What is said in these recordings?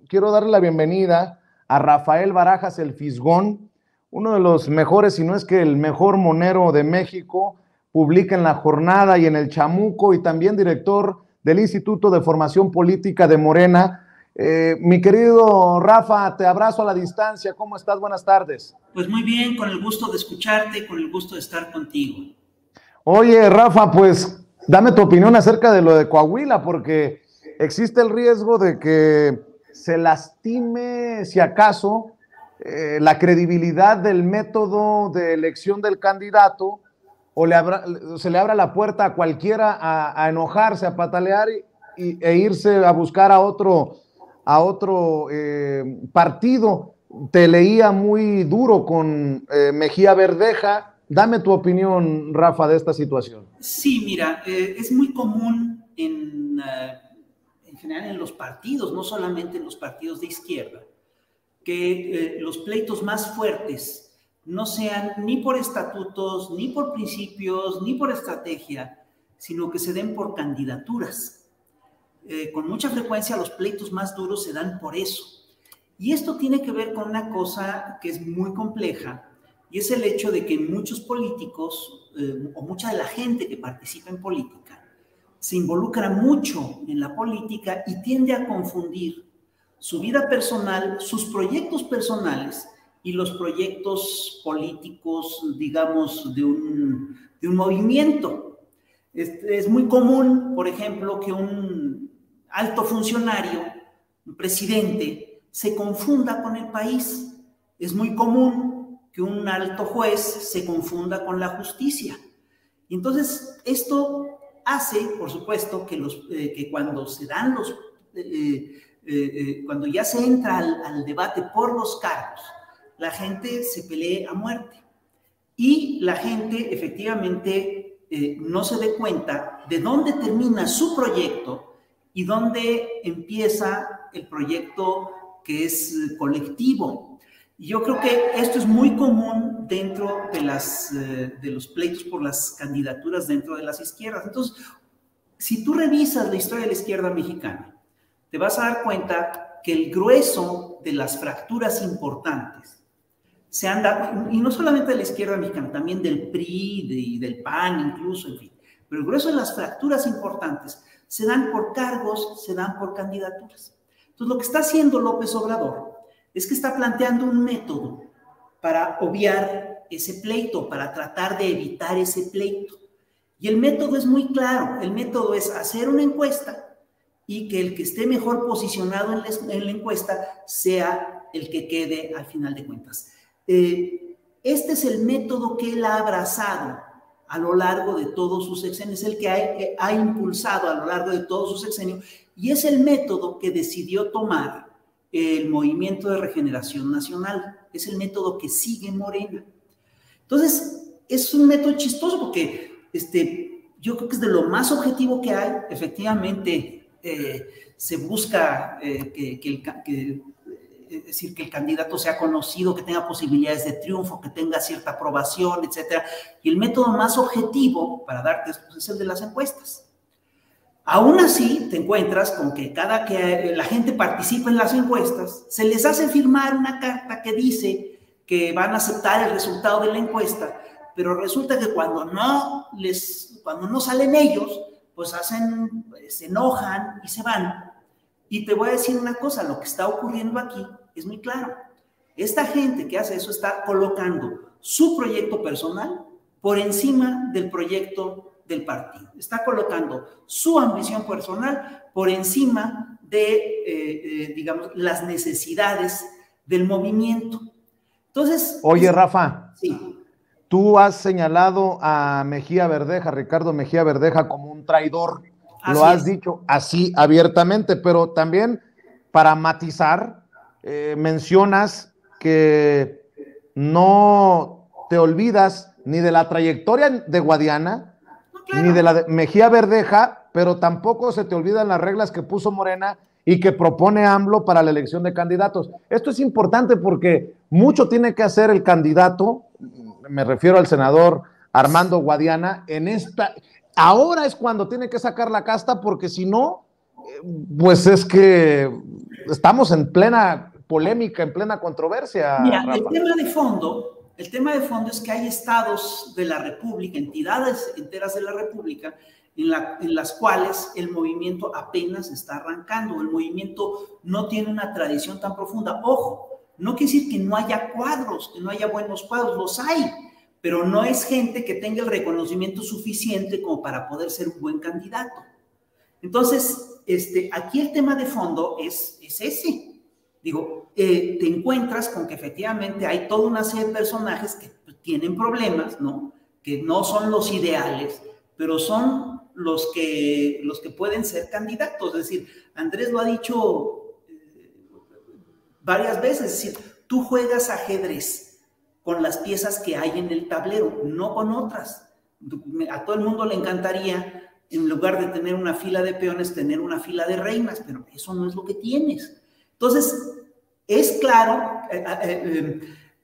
quiero darle la bienvenida a Rafael Barajas, el Fisgón, uno de los mejores, si no es que el mejor monero de México, publica en La Jornada y en El Chamuco, y también director del Instituto de Formación Política de Morena. Mi querido Rafa, te abrazo a la distancia. ¿Cómo estás? Buenas tardes. Pues muy bien, con el gusto de escucharte, con el gusto de estar contigo. Oye, Rafa, pues dame tu opinión acerca de lo de Coahuila, porque existe el riesgo de que se lastime, si acaso, la credibilidad del método de elección del candidato, o se le abra la puerta a cualquiera a enojarse, a patalear e irse a buscar a otro partido. Te leía muy duro con Mejía Verdeja. Dame tu opinión, Rafa, de esta situación. Sí, mira, es muy común en general en los partidos, no solamente en los partidos de izquierda, que los pleitos más fuertes no sean ni por estatutos, ni por principios, ni por estrategia, sino que se den por candidaturas. Con mucha frecuencia los pleitos más duros se dan por eso. Y esto tiene que ver con una cosa que es muy compleja, y es el hecho de que muchos políticos, o mucha de la gente que participa en política, se involucra mucho en la política y tiende a confundir su vida personal, sus proyectos personales y los proyectos políticos, digamos, de un movimiento. Es muy común, por ejemplo, que un alto funcionario, un presidente, se confunda con el país. Es muy común que un alto juez se confunda con la justicia. Y entonces, esto hace, por supuesto, que cuando se dan cuando ya se entra al debate por los cargos, la gente se pelee a muerte. Y la gente, efectivamente, no se dé cuenta de dónde termina su proyecto y dónde empieza el proyecto que es colectivo. Y yo creo que esto es muy común dentro de los pleitos por las candidaturas dentro de las izquierdas. Entonces, si tú revisas la historia de la izquierda mexicana, te vas a dar cuenta que el grueso de las fracturas importantes se han dado, y no solamente de la izquierda mexicana, también del PRI y del PAN incluso, en fin, pero el grueso de las fracturas importantes se dan por cargos, se dan por candidaturas. Entonces, lo que está haciendo López Obrador es que está planteando un método para obviar ese pleito, para tratar de evitar ese pleito. Y el método es muy claro, el método es hacer una encuesta y que el que esté mejor posicionado en la encuesta sea el que quede al final de cuentas. Este es el método que él ha abrazado a lo largo de todos sus sexenios, el que ha impulsado a lo largo de todos sus sexenios, y es el método que decidió tomar el Movimiento de Regeneración Nacional, es el método que sigue Morena. Entonces, es un método chistoso porque yo creo que es de lo más objetivo que hay. Efectivamente, se busca es decir, que el candidato sea conocido, que tenga posibilidades de triunfo, que tenga cierta aprobación, etcétera. Y el método más objetivo para darte esto es el de las encuestas. Aún así, te encuentras con que cada que la gente participa en las encuestas, se les hace firmar una carta que dice que van a aceptar el resultado de la encuesta, pero resulta que cuando no salen ellos, pues se enojan y se van. Y te voy a decir una cosa, lo que está ocurriendo aquí es muy claro. Esta gente que hace eso está colocando su proyecto personal por encima del proyecto del partido. Está colocando su ambición personal por encima de, digamos, las necesidades del movimiento. Entonces... Oye, Rafa, sí. Tú has señalado a Mejía Verdeja, Ricardo Mejía Verdeja, como un traidor. Lo has dicho así abiertamente, pero también para matizar, mencionas que no te olvidas ni de la trayectoria de Guadiana, ni de la de Mejía Verdeja, pero tampoco se te olvidan las reglas que puso Morena y que propone AMLO para la elección de candidatos. Esto es importante porque mucho tiene que hacer el candidato, me refiero al senador Armando Guadiana, ahora es cuando tiene que sacar la casta, porque si no, pues es que estamos en plena polémica, en plena controversia. Mira, Rafa. el tema de fondo es que hay estados de la República, entidades enteras de la República, en las cuales el movimiento apenas está arrancando, el movimiento no tiene una tradición tan profunda. Ojo, no quiere decir que no haya cuadros, que no haya buenos cuadros, los hay, pero no es gente que tenga el reconocimiento suficiente como para poder ser un buen candidato. Entonces, aquí el tema de fondo es ese. Digo, te encuentras con que efectivamente hay toda una serie de personajes que tienen problemas, ¿no? Que no son los ideales, pero son los que pueden ser candidatos. Es decir, Andrés lo ha dicho varias veces, es decir, tú juegas ajedrez con las piezas que hay en el tablero, no con otras. A todo el mundo le encantaría, en lugar de tener una fila de peones, tener una fila de reinas, pero eso no es lo que tienes. Entonces, es claro,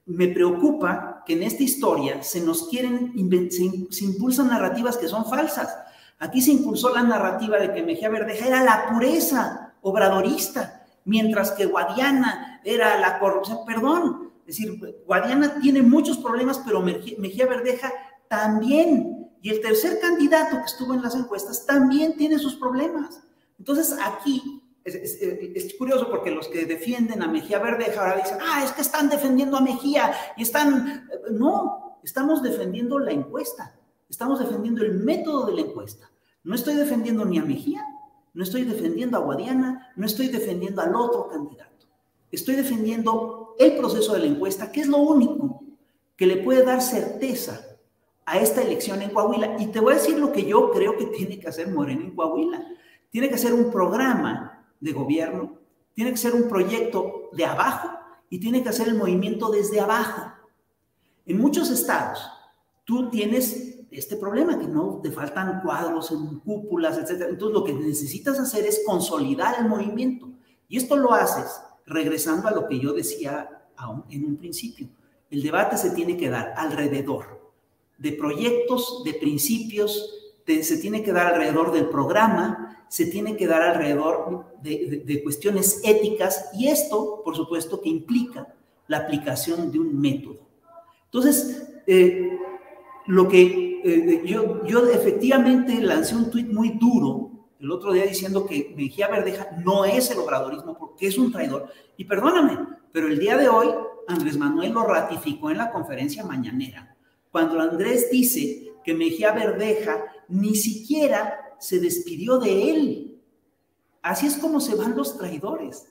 me preocupa que en esta historia se impulsan narrativas que son falsas. Aquí se impulsó la narrativa de que Mejía Verdeja era la pureza obradorista, mientras que Guadiana era la corrupción. Perdón, es decir, Guadiana tiene muchos problemas, pero Mejía Verdeja también. Y el tercer candidato que estuvo en las encuestas también tiene sus problemas. Entonces aquí es curioso porque los que defienden a Mejía Verdeja ahora dicen, es que están defendiendo a Mejía y están... No, estamos defendiendo la encuesta, estamos defendiendo el método de la encuesta. No estoy defendiendo ni a Mejía, no estoy defendiendo a Guadiana, no estoy defendiendo al otro candidato. Estoy defendiendo el proceso de la encuesta, que es lo único que le puede dar certeza a esta elección en Coahuila. Y te voy a decir lo que yo creo que tiene que hacer Morena en Coahuila. Tiene que hacer un programa de gobierno, tiene que ser un proyecto de abajo y tiene que hacer el movimiento desde abajo. En muchos estados tú tienes este problema, que no te faltan cuadros en cúpulas, etcétera. Entonces lo que necesitas hacer es consolidar el movimiento, y esto lo haces regresando a lo que yo decía en un principio. El debate se tiene que dar alrededor de proyectos, de principios, se tiene que dar alrededor del programa, se tiene que dar alrededor de cuestiones éticas, y esto, por supuesto, que implica la aplicación de un método. Entonces, yo efectivamente lancé un tuit muy duro el otro día diciendo que Mejía Verdeja no es el obradorismo porque es un traidor. Y perdóname, pero el día de hoy Andrés Manuel lo ratificó en la conferencia mañanera, cuando Andrés dice que Mejía Verdeja ni siquiera se despidió de él. Así es como se van los traidores.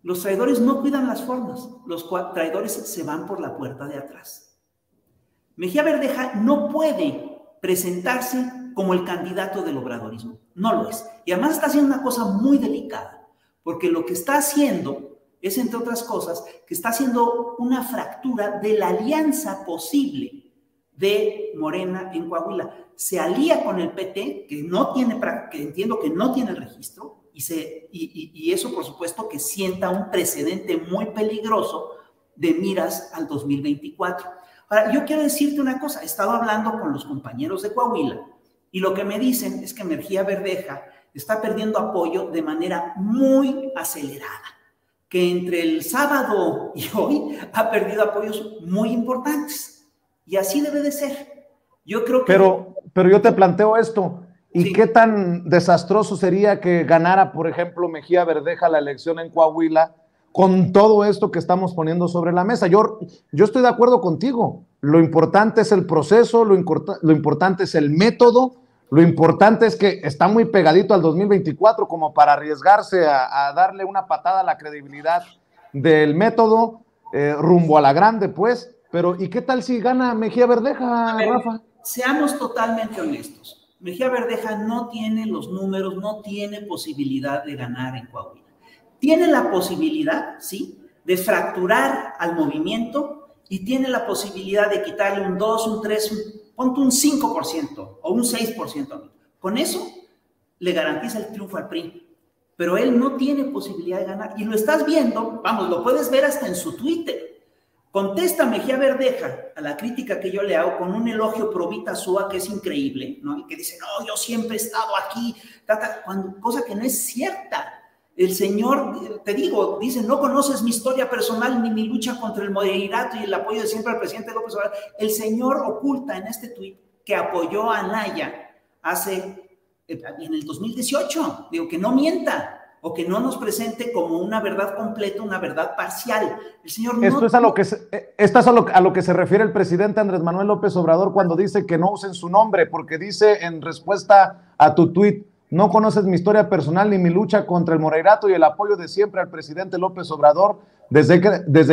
Los traidores no cuidan las formas, los traidores se van por la puerta de atrás. Mejía Verdeja no puede presentarse como el candidato del obradorismo, no lo es. Y además está haciendo una cosa muy delicada, porque lo que está haciendo es, entre otras cosas, que está haciendo una fractura de la alianza posible de Morena en Coahuila. Se alía con el PT, que entiendo que no tiene el registro, y eso, por supuesto, que sienta un precedente muy peligroso de miras al 2024. Ahora, yo quiero decirte una cosa, he estado hablando con los compañeros de Coahuila, y lo que me dicen es que Mejía Verdeja está perdiendo apoyo de manera muy acelerada, que entre el sábado y hoy ha perdido apoyos muy importantes, y así debe de ser. Yo creo que... Pero yo te planteo esto, ¿y sí, qué tan desastroso sería que ganara, por ejemplo, Mejía Verdeja la elección en Coahuila con todo esto que estamos poniendo sobre la mesa? Yo estoy de acuerdo contigo. Lo importante es el proceso, lo importante es el método, lo importante es que está muy pegadito al 2024 como para arriesgarse a darle una patada a la credibilidad del método rumbo a la grande, pues. Pero, ¿y qué tal si gana Mejía Verdeja, Rafa? Seamos totalmente honestos. Mejía Verdeja no tiene los números, no tiene posibilidad de ganar en Coahuila. Tiene la posibilidad, sí, de fracturar al movimiento, y tiene la posibilidad de quitarle un 2, un 3, ponte un 5% o un 6%. Con eso le garantiza el triunfo al PRI. Pero él no tiene posibilidad de ganar. Y lo estás viendo, vamos, lo puedes ver hasta en su Twitter. Contesta Mejía Verdeja a la crítica que yo le hago con un elogio pro Vita Sua que es increíble, ¿no? Y que dice, no, yo siempre he estado aquí, cosa que no es cierta. El señor, te digo, dice, no conoces mi historia personal ni mi lucha contra el moderato y el apoyo de siempre al presidente López Obrador. El señor oculta en este tuit que apoyó a Anaya en el 2018. Digo, que no mienta o que no nos presente como una verdad completa, una verdad parcial. El señor no... Esto es a lo que se refiere el presidente Andrés Manuel López Obrador cuando dice que no usen su nombre, porque dice en respuesta a tu tuit: no conoces mi historia personal ni mi lucha contra el moderato y el apoyo de siempre al presidente López Obrador desde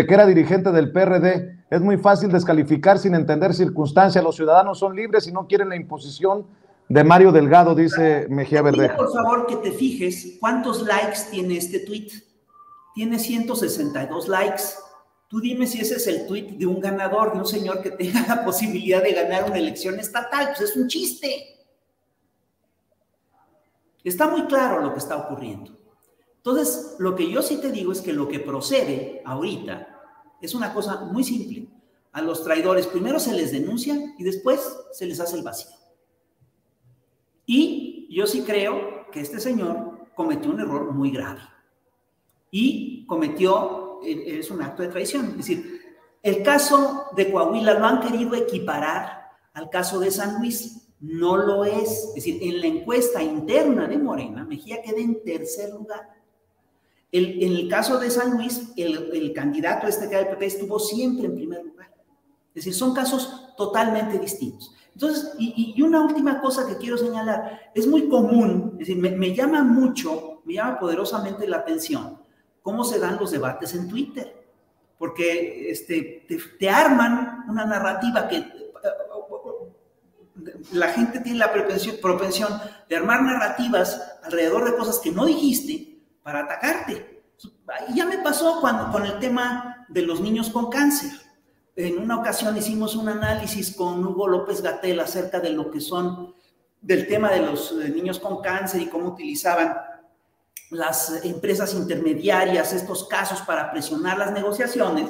que era dirigente del PRD. Es muy fácil descalificar sin entender circunstancias. Los ciudadanos son libres y no quieren la imposición de Mario Delgado, dice Mejía Verdeja. Por favor, que te fijes cuántos likes tiene este tweet. Tiene 162 likes. Tú dime si ese es el tweet de un ganador, de un señor que tenga la posibilidad de ganar una elección estatal. Pues es un chiste. Está muy claro lo que está ocurriendo. Entonces, lo que yo sí te digo es que lo que procede ahorita es una cosa muy simple. A los traidores primero se les denuncia y después se les hace el vacío. Y yo sí creo que este señor cometió un error muy grave. Y es un acto de traición. Es decir, el caso de Coahuila lo han querido equiparar al caso de San Luis. No lo es. Es decir, en la encuesta interna de Morena, Mejía queda en tercer lugar. En el caso de San Luis, el candidato que era del PP estuvo siempre en primer lugar. Es decir, son casos totalmente distintos. Entonces, y una última cosa que quiero señalar, es muy común, es decir, me llama poderosamente la atención cómo se dan los debates en Twitter, porque te arman una narrativa que la gente tiene la propensión de armar narrativas alrededor de cosas que no dijiste para atacarte. Y ya me pasó con el tema de los niños con cáncer. En una ocasión hicimos un análisis con Hugo López-Gatell acerca de lo que son, del tema de los niños con cáncer y cómo utilizaban las empresas intermediarias estos casos para presionar las negociaciones.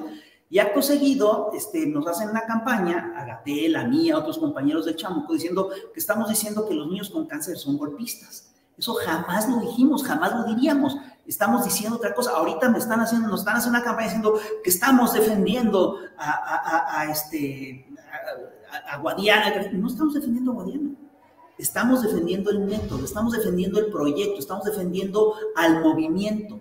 Y acto seguido nos hacen una campaña, a Gatell, a mí, a otros compañeros del Chamuco, que estamos diciendo que los niños con cáncer son golpistas. Eso jamás lo dijimos, jamás lo diríamos. Estamos diciendo otra cosa. Ahorita nos están haciendo una campaña diciendo que estamos defendiendo a Guadiana. No estamos defendiendo a Guadiana. Estamos defendiendo el método, estamos defendiendo el proyecto, estamos defendiendo al movimiento.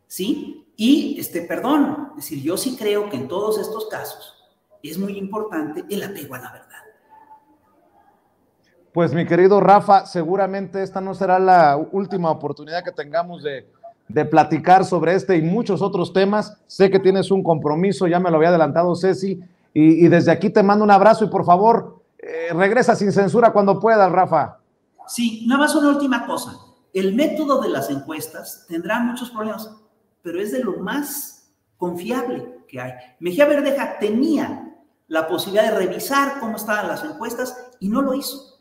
¿Sí? Y, perdón, es decir, yo sí creo que en todos estos casos es muy importante el apego a la verdad. Pues mi querido Rafa, seguramente esta no será la última oportunidad que tengamos de platicar sobre este y muchos otros temas. Sé que tienes un compromiso, ya me lo había adelantado Ceci, y desde aquí te mando un abrazo y por favor, regresa sin censura cuando puedas, Rafa. Sí, nada más una última cosa. El método de las encuestas tendrá muchos problemas, pero es de lo más confiable que hay. Mejía Verdeja tenía la posibilidad de revisar cómo estaban las encuestas y no lo hizo.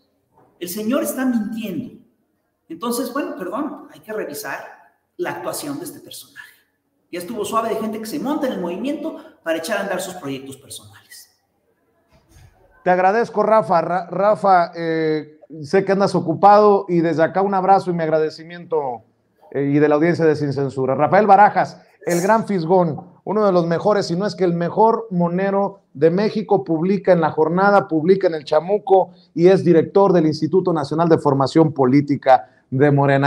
El señor está mintiendo. Entonces, bueno, perdón, hay que revisar la actuación de este personaje. Ya estuvo suave de gente que se monta en el movimiento para echar a andar sus proyectos personales. Te agradezco, Rafa. Rafa, sé que andas ocupado y desde acá un abrazo y mi agradecimiento y de la audiencia de Sin Censura. Rafael Barajas, el gran Fisgón, uno de los mejores, si no es que el mejor monero de México, publica en La Jornada, publica en El Chamuco y es director del Instituto Nacional de Formación Política de Morena.